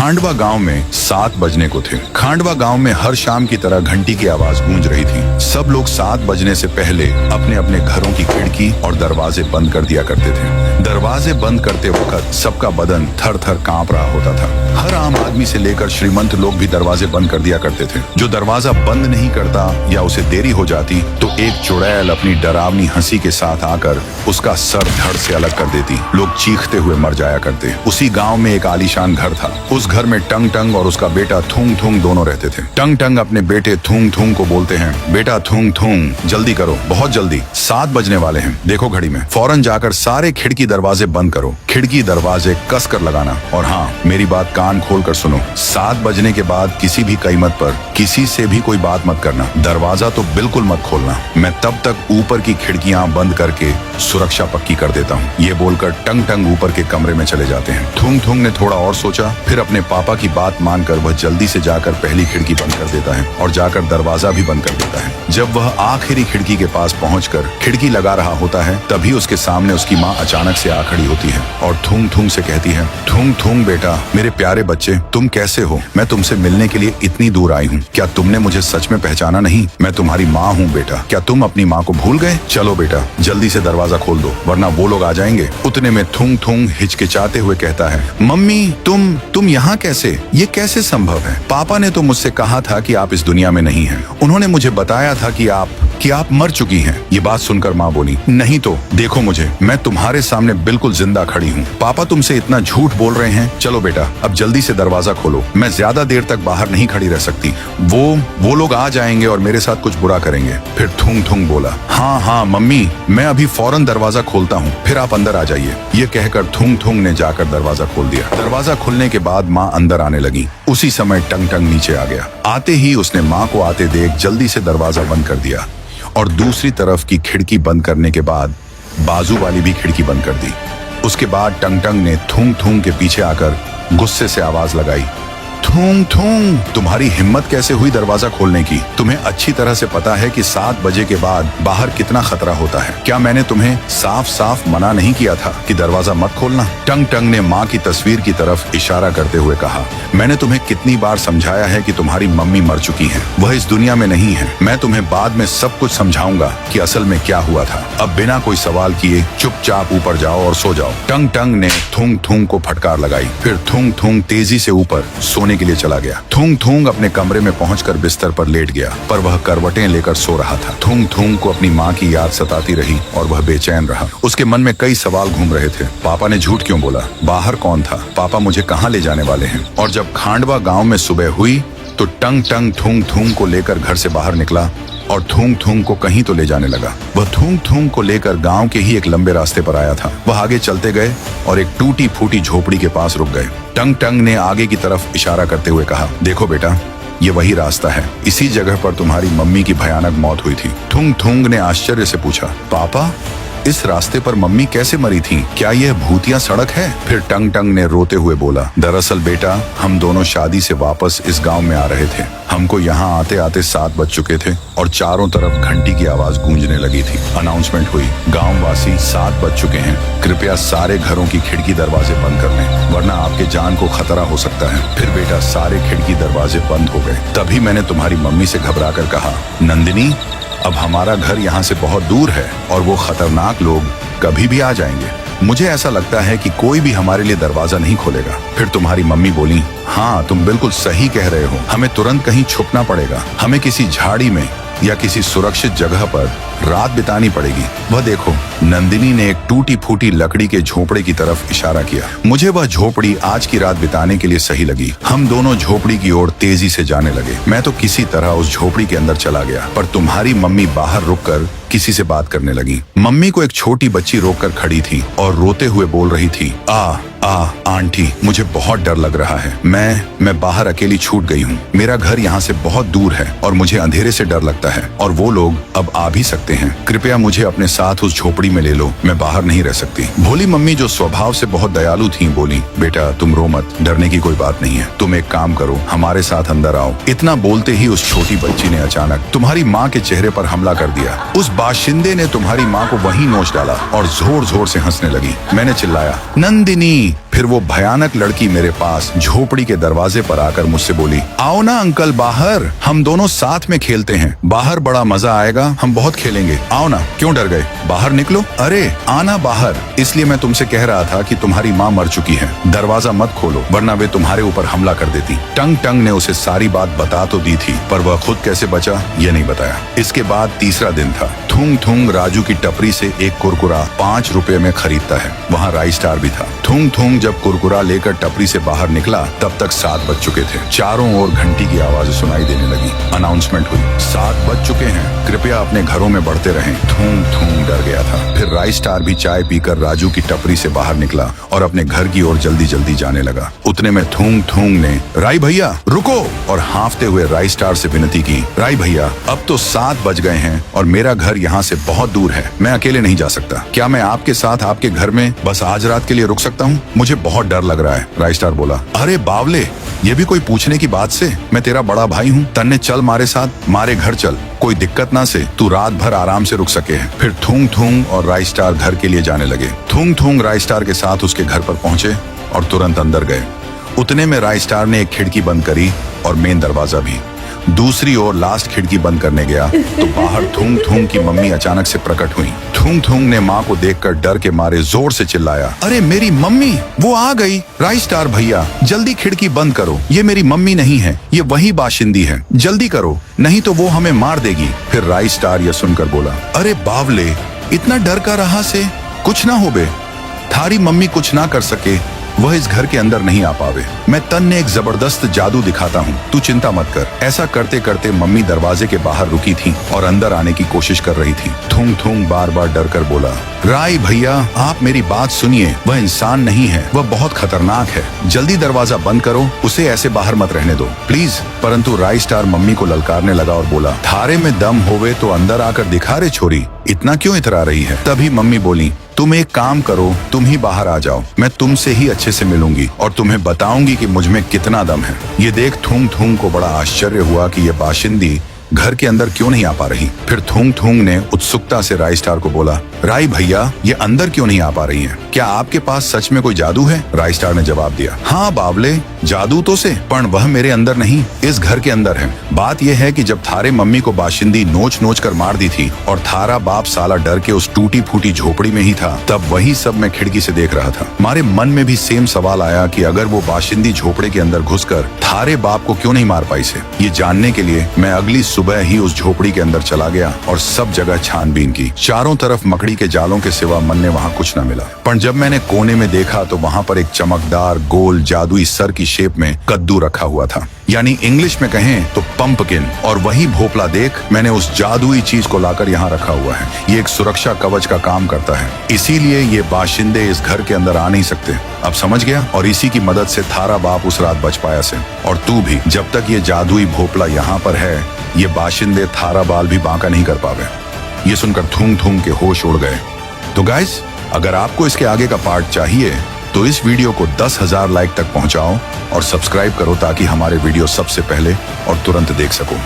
खांडवा गांव में 7 बजने को थे। खांडवा गांव में हर शाम की तरह घंटी की आवाज गूंज रही थी। सब लोग 7 बजने से पहले अपने अपने घरों की खिड़की और दरवाजे बंद कर दिया करते थे। दरवाजे बंद करते वक्त सबका बदन थर थर कांप रहा होता था। हर आम आदमी से लेकर श्रीमंत लोग भी दरवाजे बंद कर दिया करते थे। जो दरवाजा बंद नहीं करता या उसे देरी हो जाती तो एक चुड़ैल अपनी डरावनी हंसी के साथ आकर उसका सर धड़ से अलग कर देती। लोग चीखते हुए मर जाया करते। उसी गांव में एक आलीशान घर था। उस घर में टंग टंग और उसका बेटा थूंग थूंग दोनों रहते थे। टंग टंग अपने बेटे थूंग थूंग को बोलते हैं, बेटा थूंग थूंग जल्दी करो, बहुत जल्दी, 7 बजने वाले हैं, देखो घड़ी में, फौरन जाकर सारे खिड़की दरवाजे बंद करो, खिड़की दरवाजे कस कर लगाना। और हाँ, मेरी बात कान खोल कर सुनो, 7 बजने के बाद किसी भी कीमत पर किसी से भी कोई बात मत करना, दरवाजा तो बिल्कुल मत खोलना। मैं तब तक ऊपर की खिड़कियां बंद करके सुरक्षा पक्की कर देता हूँ। ये बोलकर टंग टंग ऊपर के कमरे में चले जाते हैं। थूंग थूंग ने थोड़ा और सोचा, फिर अपने पापा की बात मानकर वह जल्दी से जाकर पहली खिड़की बंद कर देता है और जाकर दरवाजा भी बंद कर देता है। जब वह आखिरी खिड़की के पास पहुंचकर खिड़की लगा रहा होता है तभी उसके सामने उसकी माँ अचानक से आ खड़ी होती है और थूंग थूंग से कहती है, थूंग थूंग बेटा, मेरे प्यारे बच्चे, तुम कैसे हो? मैं तुमसे मिलने के लिए इतनी दूर आई हूँ। क्या तुमने मुझे सच में पहचाना नहीं? मैं तुम्हारी माँ हूँ बेटा। क्या तुम अपनी माँ को भूल गए? चलो बेटा, जल्दी से दरवाजा खोल दो वरना वो लोग आ जाएंगे। उतने में थूंग थूंग हिचकिचाते हुए कहता है, मम्मी तुम यहाँ कैसे? ये कैसे संभव है? पापा ने तो मुझसे कहा था कि आप इस दुनिया में नहीं हैं। उन्होंने मुझे बताया था कि आप मर चुकी हैं। ये बात सुनकर माँ बोली, नहीं तो देखो मुझे, मैं तुम्हारे सामने बिल्कुल जिंदा खड़ी हूँ। पापा तुमसे इतना झूठ बोल रहे हैं। चलो बेटा, अब जल्दी से दरवाजा खोलो, मैं ज्यादा देर तक बाहर नहीं खड़ी रह सकती। वो लोग आ जाएंगे और मेरे साथ कुछ बुरा करेंगे। फिर थूंग थूंग बोला, हाँ मम्मी, मैं अभी फौरन दरवाजा खोलता हूँ, फिर आप अंदर आ जाइए। ये कहकर थूंग थूंग ने जाकर दरवाजा खोल दिया। दरवाजा खुलने के बाद माँ अंदर आने लगी। उसी समय टंग टंग नीचे आ गया। आते ही उसने माँ को आते देख जल्दी से दरवाजा बंद कर दिया और दूसरी तरफ की खिड़की बंद करने के बाद बाजू वाली भी खिड़की बंद कर दी। उसके बाद टंग टंग ने थूंग थूंग के पीछे आकर गुस्से से आवाज लगाई, थूंग थूंग, तुम्हारी हिम्मत कैसे हुई दरवाजा खोलने की? तुम्हें अच्छी तरह से पता है कि 7 बजे के बाद बाहर कितना खतरा होता है। क्या मैंने तुम्हें साफ साफ मना नहीं किया था कि दरवाजा मत खोलना? टंग टंग ने माँ की तस्वीर की तरफ इशारा करते हुए कहा, मैंने तुम्हें कितनी बार समझाया है कि तुम्हारी मम्मी मर चुकी है, वह इस दुनिया में नहीं है। मैं तुम्हें बाद में सब कुछ समझाऊंगा कि असल में क्या हुआ था। अब बिना कोई सवाल किए चुपचाप ऊपर जाओ और सो जाओ। टंग टंग ने थूंग थूंग को फटकार लगाई। फिर थूंग थूंग तेजी से ऊपर सोने के लिए चला गया। थूंग थूंग अपने कमरे में पहुंचकर बिस्तर पर लेट गया, पर वह करवटें लेकर सो रहा था। थूंग थूंग को अपनी माँ की याद सताती रही और वह बेचैन रहा। उसके मन में कई सवाल घूम रहे थे। पापा ने झूठ क्यों बोला? बाहर कौन था? पापा मुझे कहाँ ले जाने वाले हैं? और जब खांडवा गांव में सुबह हुई तो टंग टंग थूंग थूंग को लेकर घर से बाहर निकला और थूंग थूंग को कहीं तो ले जाने लगा। वह थूंग थूंग को लेकर गांव के ही एक लंबे रास्ते पर आया था। वह आगे चलते गए और एक टूटी फूटी झोपड़ी के पास रुक गए। टंग टंग ने आगे की तरफ इशारा करते हुए कहा, देखो बेटा, ये वही रास्ता है। इसी जगह पर तुम्हारी मम्मी की भयानक मौत हुई थी। थूंग थूंग ने आश्चर्य से पूछा, पापा, इस रास्ते पर मम्मी कैसे मरी थी? क्या यह भूतिया सड़क है? फिर टंग टंग ने रोते हुए बोला, दरअसल बेटा, हम दोनों शादी से वापस इस गांव में आ रहे थे। हमको यहाँ आते आते 7 बज चुके थे और चारों तरफ घंटी की आवाज गूंजने लगी थी। अनाउंसमेंट हुई, गाँव वासी 7 बज चुके हैं, कृपया सारे घरों की खिड़की दरवाजे बंद कर लें वरना आपके जान को खतरा हो सकता है। फिर बेटा सारे खिड़की दरवाजे बंद हो गए। तभी मैंने तुम्हारी मम्मी से घबरा कर कहा, नंदिनी, अब हमारा घर यहाँ से बहुत दूर है और वो खतरनाक लोग कभी भी आ जाएंगे। मुझे ऐसा लगता है कि कोई भी हमारे लिए दरवाजा नहीं खोलेगा। फिर तुम्हारी मम्मी बोली, हाँ तुम बिल्कुल सही कह रहे हो, हमें तुरंत कहीं छुपना पड़ेगा। हमें किसी झाड़ी में या किसी सुरक्षित जगह पर रात बितानी पड़ेगी। वह देखो, नंदिनी ने एक टूटी फूटी लकड़ी के झोपड़े की तरफ इशारा किया। मुझे वह झोपड़ी आज की रात बिताने के लिए सही लगी। हम दोनों झोपड़ी की ओर तेजी से जाने लगे। मैं तो किसी तरह उस झोपड़ी के अंदर चला गया, पर तुम्हारी मम्मी बाहर रुककर किसी से बात करने लगी। मम्मी को एक छोटी बच्ची रोककर खड़ी थी और रोते हुए बोल रही थी, आंटी, मुझे बहुत डर लग रहा है। मैं बाहर अकेली छूट गई हूँ। मेरा घर यहाँ से बहुत दूर है और मुझे अंधेरे से डर लगता है और वो लोग अब आ भी सकते सकते हैं, कृपया मुझे अपने साथ उस झोपड़ी में ले लो, मैं बाहर नहीं रह सकती। भोली मम्मी जो स्वभाव से बहुत दयालु थी बोली, बेटा तुम रो मत, डरने की कोई बात नहीं है, तुम एक काम करो, हमारे साथ अंदर आओ। इतना बोलते ही उस छोटी बच्ची ने अचानक तुम्हारी माँ के चेहरे पर हमला कर दिया। उस बाशिंदे ने तुम्हारी माँ को वहीं नोच डाला और जोर जोर से हंसने लगी। मैंने चिल्लाया, नंदिनी। फिर वो भयानक लड़की मेरे पास झोपड़ी के दरवाजे पर आकर मुझसे बोली, आओ ना अंकल बाहर, हम दोनों साथ में खेलते हैं, बाहर बड़ा मजा आएगा, हम बहुत खेलेंगे, आओ ना। क्यों डर गए, बाहर निकलो। अरे आना बाहर, इसलिए मैं तुमसे कह रहा था कि तुम्हारी माँ मर चुकी है, दरवाजा मत खोलो वरना वे तुम्हारे ऊपर हमला कर देती। टंग टंग ने उसे सारी बात बता तो दी थी, पर वह खुद कैसे बचा ये नहीं बताया। इसके बाद तीसरा दिन था। थूंग थूंग राजू की टपरी से एक कुरकुरा 5 रुपए में खरीदता है। वहाँ राई स्टार भी था। थूंग थूंग जब कुरकुरा लेकर टपरी से बाहर निकला तब तक 7 बज चुके थे। चारों ओर घंटी की आवाज सुनाई देने लगी। अनाउंसमेंट हुई, 7 बज चुके हैं, कृपया अपने घरों में बढ़ते रहें। थूंग थूंग डर गया था। फिर राई स्टार भी चाय पीकर राजू की टपरी से बाहर निकला और अपने घर की ओर जल्दी जल्दी जाने लगा। उतने में थूंग थूंग ने, राई भैया रुको, और हांफते हुए राई स्टार से विनती की, राई भैया अब तो 7 बज गए हैं और मेरा घर यहाँ से बहुत दूर है, मैं अकेले नहीं जा सकता, क्या मैं आपके साथ आपके घर में बस आज रात के लिए रुक सकता हूँ? मुझे बहुत डर लग रहा है। राई स्टार बोला, अरे बावले, ये भी कोई पूछने की बात से, मैं तेरा बड़ा भाई हूँ, तन्ने चल मारे साथ, मारे घर चल, कोई दिक्कत ना से, तू रात भर आराम से रुक सके। फिर थूंग थूंग और राई स्टार घर के लिए जाने लगे। थूंग थूंग राई स्टार के साथ उसके घर पर पहुंचे और तुरंत अंदर गए। उतने में राई स्टार ने एक खिड़की बंद करी और मेन दरवाजा भी। दूसरी ओर लास्ट खिड़की बंद करने गया तो बाहर थूंग थूंग की मम्मी अचानक से प्रकट हुई। थूंग थूंग ने माँ को देखकर डर के मारे जोर से चिल्लाया, अरे मेरी मम्मी, वो आ गई। राई स्टार भैया जल्दी खिड़की बंद करो, ये मेरी मम्मी नहीं है, ये वही बाशिंदी है, जल्दी करो नहीं तो वो हमें मार देगी। फिर राई स्टार यह सुनकर बोला, अरे बावले, इतना डर का रहा से, कुछ ना हो बे, थारी मम्मी कुछ ना कर सके, वह इस घर के अंदर नहीं आ पावे, मैं तन ने एक जबरदस्त जादू दिखाता हूँ, तू चिंता मत कर। ऐसा करते करते मम्मी दरवाजे के बाहर रुकी थी और अंदर आने की कोशिश कर रही थी। थूंग थूंग बार बार डर कर बोला, राय भैया आप मेरी बात सुनिए, वह इंसान नहीं है, वह बहुत खतरनाक है, जल्दी दरवाजा बंद करो, उसे ऐसे बाहर मत रहने दो प्लीज। परंतु राई स्टार मम्मी को ललकारने लगा और बोला, थारे में दम होवे तो अंदर आकर दिखा रे छोरी, इतना क्यों इतरा रही है? तभी मम्मी बोली, तुम एक काम करो, तुम ही बाहर आ जाओ, मैं तुमसे ही अच्छे से मिलूंगी और तुम्हें बताऊंगी कि मुझ में कितना दम है। ये देख थूंग थूंग को बड़ा आश्चर्य हुआ कि ये बाशिंदी घर के अंदर क्यों नहीं आ पा रही। फिर थूंग थूंग ने उत्सुकता से राई स्टार को बोला, राई भैया ये अंदर क्यों नहीं आ पा रही हैं? क्या आपके पास सच में कोई जादू है? राई स्टार ने जवाब दिया, हाँ बावले, जादू तो से, पर वह मेरे अंदर नहीं, इस घर के अंदर है। बात यह है कि जब थारे मम्मी को बाशिंदी नोच नोच कर मार दी थी और थारा बाप साला डर के उस टूटी फूटी झोपड़ी में ही था, तब वही सब मैं खिड़की से देख रहा था। हमारे मन में भी सेम सवाल आया कि अगर वो बाशिंदी झोपड़े के अंदर घुसकर थारे बाप को क्यों नहीं मार पाई से। ये जानने के लिए मैं अगली सुबह ही उस झोपड़ी के अंदर चला गया और सब जगह छानबीन की। चारों तरफ मकड़ी के जालों के सिवा मन ने वहाँ कुछ न मिला, पर जब मैंने कोने में देखा तो वहाँ पर एक चमकदार गोल जादुई सर की शेप में कद्दू रखा हुआ था, यानी इंग्लिश में कहें तो पंपकिन। और वही भोपला देख मैंने उस जादुई चीज को लाकर यहाँ रखा हुआ है। ये एक सुरक्षा कवच का काम करता है, इसीलिए ये बाशिंदे इस घर के अंदर आ नहीं सकते। अब समझ गया? और इसी की मदद से थारा बाप उस रात बच पाया से। और तू भी, जब तक ये जादुई भोपला यहाँ पर है, ये बाशिंदे थारा बाल भी बांका नहीं कर पावे। ये सुनकर थूंग थूंग के होश उड़ गए। तो गाइस, अगर आपको इसके आगे का पार्ट चाहिए तो इस वीडियो को 10,000 लाइक तक पहुंचाओ और सब्सक्राइब करो ताकि हमारे वीडियो सबसे पहले और तुरंत देख सको।